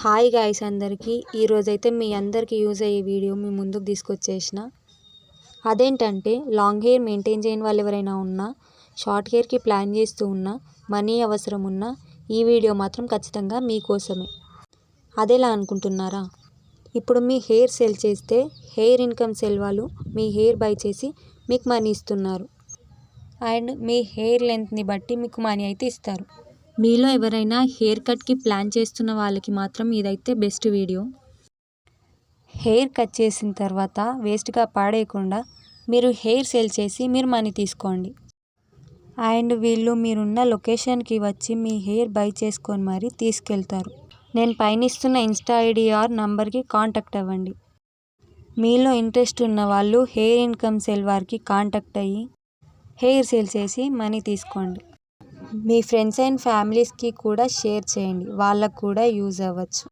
Hi guys అందరికీ ఈరోజైతే మీ అందరికీ యూజ్ అయ్యే వీడియో మీ ముందుకు తీసుకొచ్చేసిన. అదేంటంటే లాంగ్ హెయిర్ మెయింటైన్ చేయని వాళ్ళు ఎవరైనా ఉన్నా, షార్ట్ హెయిర్కి ప్లాన్ చేస్తూ ఉన్నా, మనీ అవసరం ఉన్నా ఈ వీడియో మాత్రం ఖచ్చితంగా మీకోసమే. అదెలా అనుకుంటున్నారా? ఇప్పుడు మీ హెయిర్ సెల్ చేస్తే హెయిర్ ఇన్కమ్ సెల్ వాళ్ళు మీ హెయిర్ బై చేసి మీకు మనీ ఇస్తున్నారు. అండ్ మీ హెయిర్ లెంత్ని బట్టి మీకు మనీ అయితే ఇస్తారు. మీలో ఎవరైనా హెయిర్ కట్కి ప్లాన్ చేస్తున్న వాళ్ళకి మాత్రం ఇదైతే బెస్ట్ వీడియో. హెయిర్ కట్ చేసిన తర్వాత వేస్ట్గా పాడేయకుండా మీరు హెయిర్ సేల్ చేసి మీరు మనీ తీసుకోండి. అండ్ వీళ్ళు మీరున్న లొకేషన్కి వచ్చి మీ హెయిర్ బై చేసుకొని మరీ తీసుకెళ్తారు. నేను పైన ఇస్తున్న ఇన్స్టా ఐడి ఆర్ నంబర్కి కాంటాక్ట్ అవ్వండి. మీలో ఇంట్రెస్ట్ ఉన్న వాళ్ళు హెయిర్ ఇన్కమ్ సెల్ వారికి కాంటాక్ట్ అయ్యి హెయిర్ సేల్ చేసి మనీ తీసుకోండి. మీ ఫ్రెండ్స్ అండ్ ఫ్యామిలీస్కి కూడా షేర్ చేయండి, వాళ్ళకు కూడా యూజ్ అవ్వచ్చు.